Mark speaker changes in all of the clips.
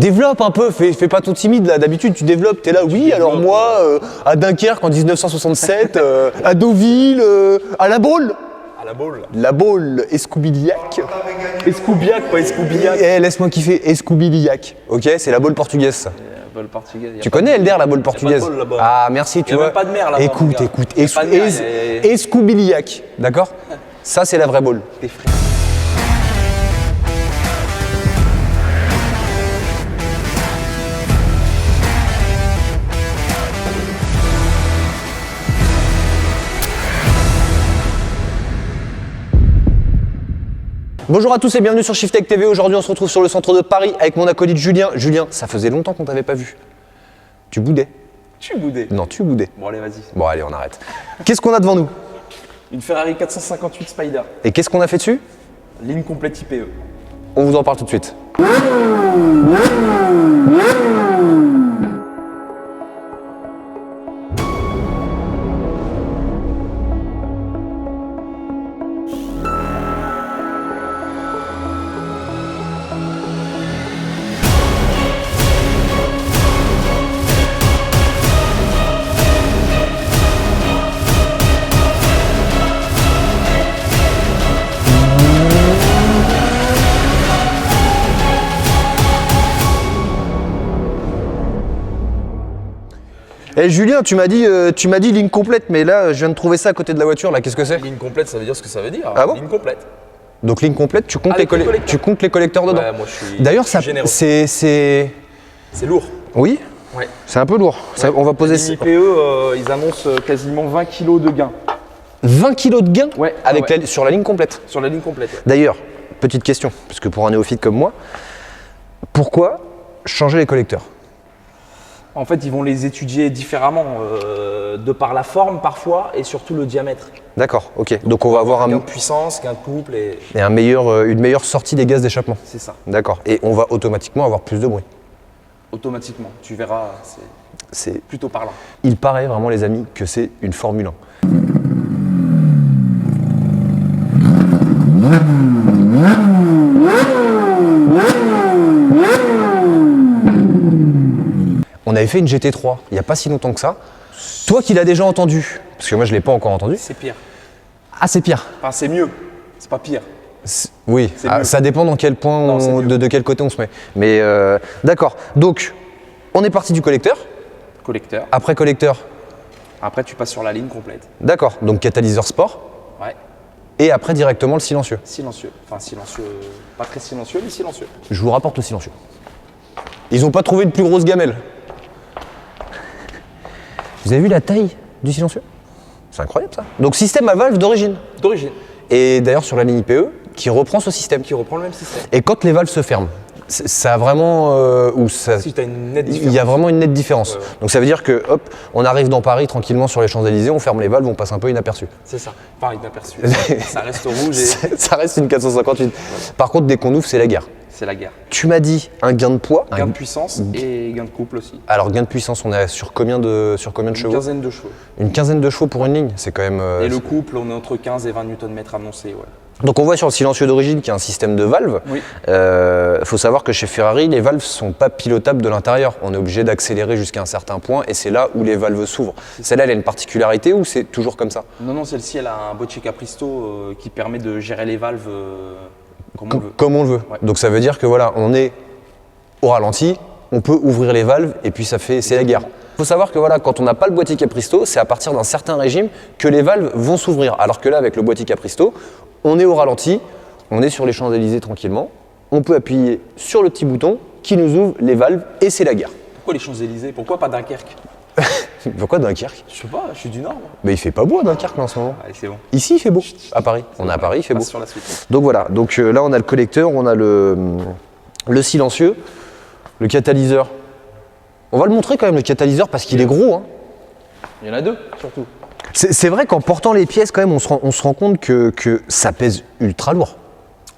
Speaker 1: Développe un peu, fais pas ton timide là. D'habitude tu développes, t'es là, oui, alors moi, à Dunkerque en 1967, à Deauville, à La Baule.
Speaker 2: À la boule.
Speaker 1: La Baule, Escoubiliac.
Speaker 2: Escoubiac, pas Escoubiac.
Speaker 1: Eh, laisse-moi kiffer, Escoubiliac. Ok, c'est la Baule portugaise ça.
Speaker 2: Bol portugais.
Speaker 1: Tu connais Elder, la Baule portugaise?
Speaker 2: pas de bol là-bas.
Speaker 1: Ah merci, tu
Speaker 2: Y a
Speaker 1: vois.
Speaker 2: même pas de mer là-bas, mon
Speaker 1: Écoute,
Speaker 2: gars.
Speaker 1: écoute,
Speaker 2: Y a pas de mer, y a-
Speaker 1: Escoubiliac, d'accord? Ça c'est la vraie Baule.
Speaker 2: Tes frères.
Speaker 1: Bonjour à tous et bienvenue sur Shiftech TV. Aujourd'hui on se retrouve sur le centre de Paris avec mon acolyte Julien. Julien, ça faisait longtemps qu'on t'avait pas vu. Tu boudais?
Speaker 2: Tu boudais.
Speaker 1: Non, tu boudais.
Speaker 2: Bon allez, vas-y.
Speaker 1: Bon allez, on arrête. Qu'est-ce qu'on a devant nous?
Speaker 2: Une Ferrari 458 Spider.
Speaker 1: Et qu'est-ce qu'on a fait dessus?
Speaker 2: Ligne complète IPE.
Speaker 1: On vous en parle tout de suite. Eh Julien, tu m'as dit ligne complète, mais là je viens de trouver ça à côté de la voiture là, qu'est-ce que c'est?
Speaker 2: Ligne complète, ça veut dire ce que ça veut dire.
Speaker 1: Ah bon?
Speaker 2: Ligne complète.
Speaker 1: Donc ligne complète, tu comptes,
Speaker 2: Avec les collecteurs.
Speaker 1: tu comptes les collecteurs dedans.
Speaker 2: Ouais, moi je suis.
Speaker 1: D'ailleurs,
Speaker 2: je
Speaker 1: ça
Speaker 2: suis généreux.
Speaker 1: c'est.
Speaker 2: C'est lourd.
Speaker 1: Oui,
Speaker 2: Ouais.
Speaker 1: c'est un peu lourd. Ça, on va poser
Speaker 2: Ligne IPE, ils annoncent quasiment 20 kg de gain
Speaker 1: 20 kilos de gain
Speaker 2: Ouais,
Speaker 1: avec
Speaker 2: ouais.
Speaker 1: sur la ligne complète.
Speaker 2: sur la ligne complète. Ouais.
Speaker 1: D'ailleurs, petite question, parce que pour un néophyte comme moi, pourquoi changer les collecteurs?
Speaker 2: En fait, ils vont les étudier différemment, de par la forme parfois et surtout le diamètre.
Speaker 1: D'accord, ok. Donc on va avoir
Speaker 2: Gain de puissance, gain de couple et
Speaker 1: une meilleure sortie des gaz d'échappement.
Speaker 2: c'est ça.
Speaker 1: D'accord. Et on va automatiquement avoir plus de bruit.
Speaker 2: Automatiquement, tu verras, c'est
Speaker 1: C'est,
Speaker 2: plutôt parlant.
Speaker 1: il paraît vraiment les amis que c'est une Formule 1. On avait fait une GT3 il n'y a pas si longtemps que ça. Toi qui l'as déjà entendu, parce que moi je ne l'ai pas encore entendu.
Speaker 2: C'est pire.
Speaker 1: Ah c'est pire.
Speaker 2: Enfin, c'est mieux. C'est pas pire.
Speaker 1: Oui,
Speaker 2: C'est mieux.
Speaker 1: ça dépend dans quel point,
Speaker 2: Non, c'est mieux.
Speaker 1: de quel côté on se met. Mais d'accord, donc on est parti du collecteur.
Speaker 2: Collecteur.
Speaker 1: Après collecteur,
Speaker 2: Après, tu passes sur la ligne complète.
Speaker 1: d'accord, donc catalyseur sport.
Speaker 2: Ouais.
Speaker 1: Et après directement le silencieux.
Speaker 2: Silencieux. Enfin, silencieux. Pas très silencieux, mais silencieux.
Speaker 1: Je vous rapporte le silencieux. Ils n'ont pas trouvé de plus grosse gamelle. Vous avez vu la taille du silencieux? C'est incroyable ça. Donc système à valve d'origine.
Speaker 2: D'origine.
Speaker 1: Et d'ailleurs sur la ligne IPE qui reprend ce système.
Speaker 2: Qui reprend le même système.
Speaker 1: Et quand les valves se ferment, ça a vraiment
Speaker 2: Si tu as une nette
Speaker 1: il
Speaker 2: différence.
Speaker 1: y a vraiment une nette différence.
Speaker 2: Ouais, ouais.
Speaker 1: Donc ça veut dire que hop, on arrive dans Paris tranquillement sur les Champs-Élysées, on ferme les valves, on passe un peu inaperçu.
Speaker 2: C'est ça. Enfin, inaperçu. Ça reste rouge et
Speaker 1: Ça reste une 458. Par contre, dès qu'on ouvre, c'est la guerre.
Speaker 2: c'est la guerre.
Speaker 1: Tu m'as dit un gain de poids.
Speaker 2: Gain de puissance et gain de couple aussi.
Speaker 1: Alors gain de puissance, on est sur combien de
Speaker 2: Une
Speaker 1: chevaux?
Speaker 2: quinzaine de chevaux.
Speaker 1: Une quinzaine de chevaux pour une ligne, c'est quand même.
Speaker 2: Et le couple, on est entre 15 et 20 Nm annoncés. Ouais.
Speaker 1: Donc on voit sur le silencieux d'origine qu'il y a un système de valves.
Speaker 2: Oui.
Speaker 1: Faut savoir que chez Ferrari, les valves sont pas pilotables de l'intérieur. On est obligé d'accélérer jusqu'à un certain point et c'est là où les valves s'ouvrent. Celle-là, elle a une particularité ou c'est toujours comme ça?
Speaker 2: Non, celle-ci, elle a un boîtier Capristo qui permet de gérer les valves comme on veut.
Speaker 1: Comme on le veut.
Speaker 2: Ouais.
Speaker 1: Donc ça veut dire que voilà, on est au ralenti, on peut ouvrir les valves et puis c'est la guerre. Il faut savoir que voilà, quand on n'a pas le boîtier Capristo, c'est à partir d'un certain régime que les valves vont s'ouvrir. Alors que là, avec le boîtier Capristo, on est au ralenti, on est sur les Champs-Élysées tranquillement, on peut appuyer sur le petit bouton qui nous ouvre les valves et c'est la guerre.
Speaker 2: Pourquoi les Champs-Élysées? Pourquoi pas Dunkerque?
Speaker 1: Pourquoi Dunkerque?
Speaker 2: Je sais pas, je suis du Nord. Moi.
Speaker 1: Mais il fait pas beau à Dunkerque là, en ce moment.
Speaker 2: Allez, c'est bon.
Speaker 1: Ici, il fait beau. À Paris. On est à Paris, il fait
Speaker 2: On
Speaker 1: beau.
Speaker 2: passe sur la suite.
Speaker 1: Donc voilà, donc là on a le collecteur, on a le silencieux, le catalyseur. On va le montrer quand même le catalyseur parce qu'il est gros. Hein.
Speaker 2: Il y en a deux, surtout.
Speaker 1: C'est vrai qu'en portant les pièces quand même on se rend compte que ça pèse ultra lourd.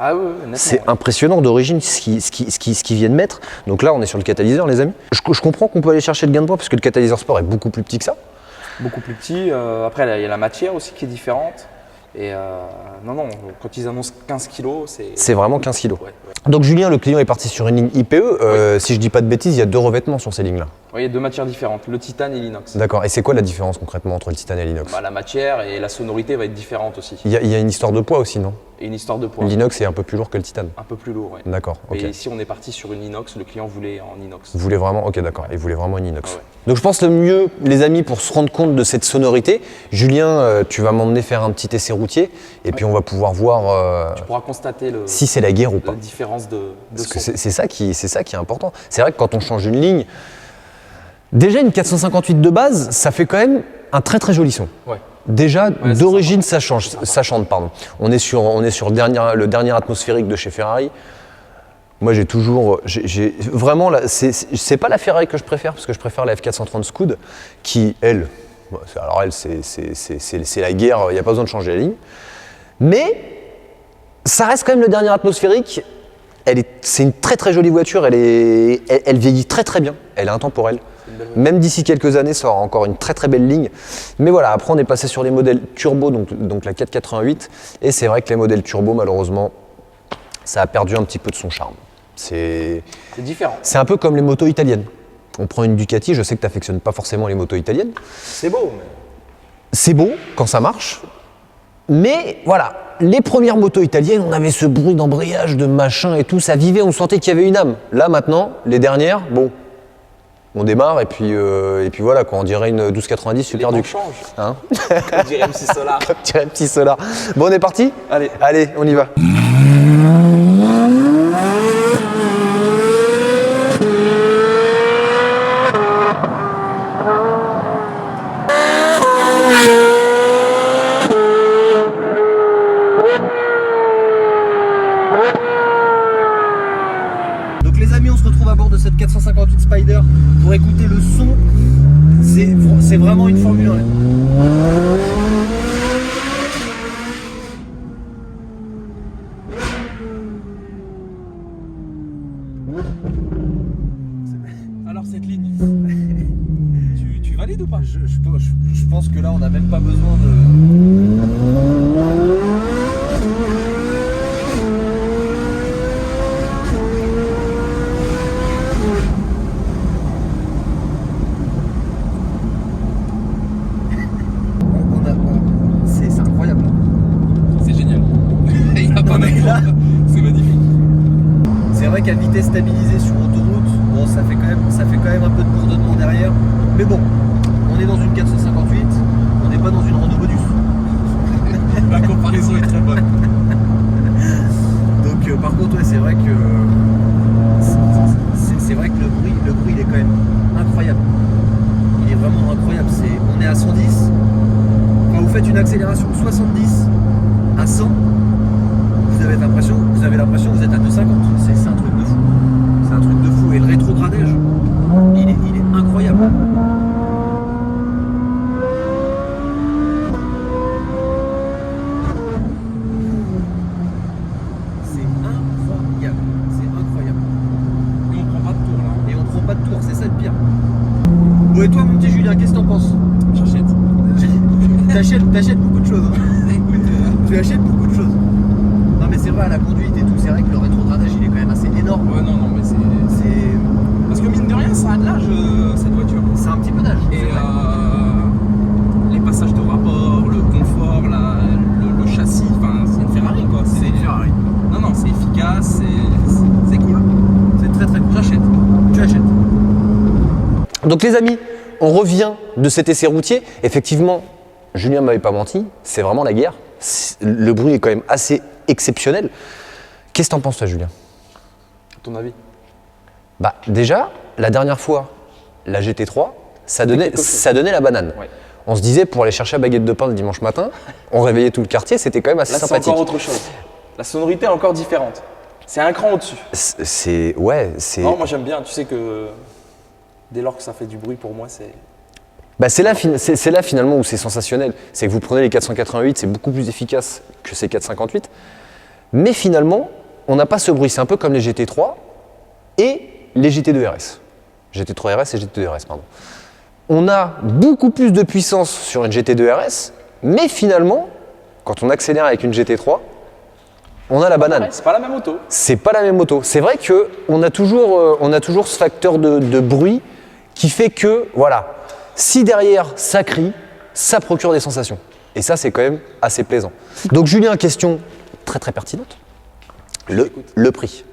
Speaker 2: Ah oui, nettement.
Speaker 1: C'est impressionnant d'origine ce qu'ils viennent mettre. Donc là on est sur le catalyseur les amis. Je comprends qu'on peut aller chercher le gain de poids parce que le catalyseur sport est beaucoup plus petit que ça.
Speaker 2: Beaucoup plus petit. Après, il y a la matière aussi qui est différente. Et non, quand ils annoncent 15 kilos,
Speaker 1: c'est vraiment 15 kilos.
Speaker 2: Ouais.
Speaker 1: Donc Julien, le client est parti sur une ligne IPE. Si je dis pas de bêtises, il y a 2 revêtements sur ces lignes-là.
Speaker 2: Oui, il y a 2 matières différentes, le titane et l'inox.
Speaker 1: D'accord. Et c'est quoi la différence concrètement entre le titane et l'inox?
Speaker 2: La matière et la sonorité va être différente aussi.
Speaker 1: Il y a une histoire de poids aussi, non?
Speaker 2: Et une histoire de poids.
Speaker 1: L'inox est un peu plus lourd que le titane.
Speaker 2: Un peu plus lourd, oui.
Speaker 1: D'accord, ok.
Speaker 2: Et ici, on est parti sur une inox, le client voulait en inox.
Speaker 1: Vous voulez vraiment, ok, d'accord, il voulait vraiment une inox.
Speaker 2: Ouais.
Speaker 1: Donc je pense le mieux, les amis, pour se rendre compte de cette sonorité, Julien, tu vas m'emmener faire un petit essai routier et puis on va pouvoir voir
Speaker 2: Tu pourras constater
Speaker 1: si c'est la guerre ou pas.
Speaker 2: la différence de
Speaker 1: Parce que
Speaker 2: son.
Speaker 1: c'est ça qui est important. C'est vrai que quand on change une ligne, déjà une 458 de base, ça fait quand même un très très joli son.
Speaker 2: Ouais.
Speaker 1: Déjà,
Speaker 2: c'est
Speaker 1: d'origine, ça chante, pardon. On est sur le dernier atmosphérique de chez Ferrari. Moi, j'ai vraiment, c'est pas la Ferrari que je préfère, parce que je préfère la F430 Scud, qui, elle, c'est la guerre, il n'y a pas besoin de changer la ligne. Mais ça reste quand même le dernier atmosphérique. C'est une très très jolie voiture, elle vieillit très très bien, elle est intemporelle. Même d'ici quelques années, ça aura encore une très très belle ligne. Mais voilà, après on est passé sur les modèles turbo, donc la 488. Et c'est vrai que les modèles turbo, malheureusement, ça a perdu un petit peu de son charme. C'est
Speaker 2: différent.
Speaker 1: C'est un peu comme les motos italiennes. On prend une Ducati, je sais que tu n'affectionnes pas forcément les motos italiennes.
Speaker 2: C'est beau, mais...
Speaker 1: C'est beau quand ça marche. Mais voilà, les premières motos italiennes, on avait ce bruit d'embrayage, de machin et tout, ça vivait, on sentait qu'il y avait une âme. Là maintenant, les dernières, bon... On démarre et puis voilà, quoi, on dirait une 1290 Super Duke.
Speaker 2: On change.
Speaker 1: Hein
Speaker 2: On dirait MC Solar.
Speaker 1: On dirait un petit Solar. Bon, on est parti ? Allez, on y va. Donc les amis, on se retrouve à bord de cette 458 Spider pour écouter le son. C'est vraiment une Formule 1.
Speaker 2: Alors cette ligne, tu valides ou pas?
Speaker 1: Je pense que là, on n'a même pas besoin de... C'est incroyable.
Speaker 2: C'est génial. Il n'y a pas de là. C'est magnifique.
Speaker 1: C'est vrai qu'à vitesse stabilisée sur autoroute, bon, ça fait quand même un peu de bourdonnement derrière. Mais bon, on est dans une 458, on n'est pas dans une Renault Modus.
Speaker 2: La comparaison est très bonne.
Speaker 1: Donc par contre, ouais, c'est vrai que le bruit il est quand même incroyable. Il est vraiment incroyable. On est à 110. Quand vous faites une accélération de 70 à 100, vous avez l'impression que vous êtes à 250. C'est un truc de fou. C'est un truc de fou. Et le rétrogradage, il est incroyable. C'est incroyable. C'est incroyable.
Speaker 2: Et on prend pas de tour là.
Speaker 1: Et on prend pas de tour, c'est ça le pire. Bon, et toi, mon petit Julien, qu'est-ce que t'en penses?
Speaker 2: J'achète.
Speaker 1: T'achètes beaucoup de choses. Tu achètes beaucoup de choses. Non, mais c'est vrai, à la conduite et tout, c'est vrai que le rétrogradage, il est quand même assez énorme.
Speaker 2: Ouais, non, mais c'est... Parce que mine de rien, ça a de l'âge, cette voiture.
Speaker 1: C'est un petit peu d'âge.
Speaker 2: Et les passages de rapport, le confort, le châssis, enfin, c'est une Ferrari quoi.
Speaker 1: C'est une Ferrari.
Speaker 2: Non, c'est efficace, c'est cool.
Speaker 1: C'est très très cool.
Speaker 2: J'achète.
Speaker 1: Tu achètes. Donc les amis, on revient de cet essai routier. Effectivement, Julien m'avait pas menti, c'est vraiment la guerre. Le bruit est quand même assez exceptionnel. Qu'est-ce que t'en penses toi, Julien?
Speaker 2: À ton avis?
Speaker 1: Bah déjà, la dernière fois, la GT3, ça donnait la banane.
Speaker 2: Ouais.
Speaker 1: On se disait pour aller chercher la baguette de pain le dimanche matin, on réveillait tout le quartier, c'était quand même assez
Speaker 2: Là,
Speaker 1: sympathique.
Speaker 2: c'est encore autre chose. La sonorité est encore différente. C'est un cran au-dessus.
Speaker 1: C'est
Speaker 2: Non, moi j'aime bien. Tu sais que dès lors que ça fait du bruit, pour moi, c'est...
Speaker 1: Bah c'est là finalement où c'est sensationnel. C'est que vous prenez les 488, c'est beaucoup plus efficace que ces 458. Mais finalement, on n'a pas ce bruit. C'est un peu comme les GT3 et les GT2 RS. GT3 RS et GT2 RS, pardon. On a beaucoup plus de puissance sur une GT2 RS, mais finalement, quand on accélère avec une GT3, on a la banane.
Speaker 2: Ouais, c'est pas la même auto.
Speaker 1: C'est pas la même moto. C'est vrai qu'on a toujours ce facteur de bruit qui fait que, voilà, si derrière ça crie, ça procure des sensations. Et ça, c'est quand même assez plaisant. Donc Julien, question très très pertinente. Le prix.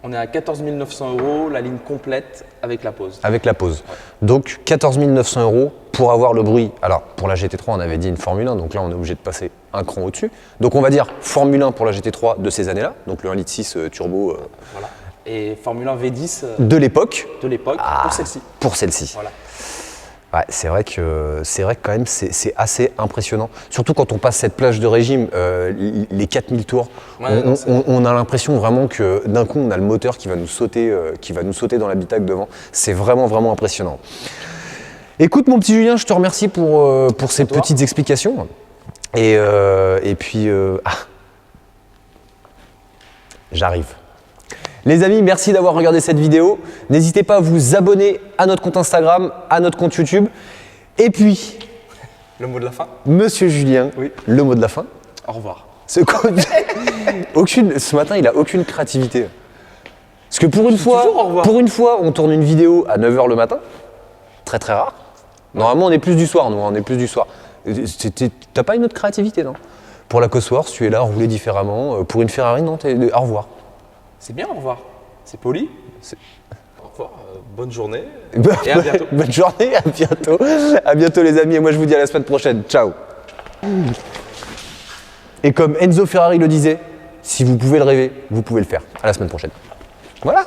Speaker 2: On est à 14 900 €, la ligne complète avec la pause.
Speaker 1: Avec la pause. Donc 14 900 € pour avoir le bruit. Alors pour la GT3, on avait dit une Formule 1, donc là on est obligé de passer un cran au-dessus. Donc on va dire Formule 1 pour la GT3 de ces années-là, donc le 1,6 litre turbo
Speaker 2: Voilà. Et Formule 1 V10
Speaker 1: de l'époque.
Speaker 2: de l'époque pour celle-ci.
Speaker 1: Pour celle-ci.
Speaker 2: Voilà.
Speaker 1: Ouais, c'est vrai que quand même c'est assez impressionnant. Surtout quand on passe cette plage de régime, les 4000 tours,
Speaker 2: Ouais,
Speaker 1: on a l'impression vraiment que d'un coup on a le moteur qui va nous sauter dans l'habitacle devant. C'est vraiment vraiment impressionnant. Écoute mon petit Julien, je te remercie pour ces petites explications. Et puis j'arrive. Les amis, merci d'avoir regardé cette vidéo. N'hésitez pas à vous abonner à notre compte Instagram, à notre compte YouTube. Et puis,
Speaker 2: Le mot de la fin.
Speaker 1: Monsieur Julien,
Speaker 2: Oui.
Speaker 1: le mot de la fin.
Speaker 2: Au revoir.
Speaker 1: Ce matin, il n'a aucune créativité. Parce que pour une
Speaker 2: toujours au revoir.
Speaker 1: on tourne une vidéo à 9h le matin. Très très rare. Normalement, on est plus du soir, nous, on est plus du soir. T'as pas une autre créativité, non? Pour la Cosworth, tu es là, rouler différemment. Pour une Ferrari, non, au revoir.
Speaker 2: C'est bien, au revoir. C'est poli. Au revoir, bonne journée.
Speaker 1: Bonne
Speaker 2: Et à bientôt.
Speaker 1: Bonne journée, à bientôt. À bientôt les amis, et moi je vous dis à la semaine prochaine. Ciao. Et comme Enzo Ferrari le disait, si vous pouvez le rêver, vous pouvez le faire. À la semaine prochaine. Voilà.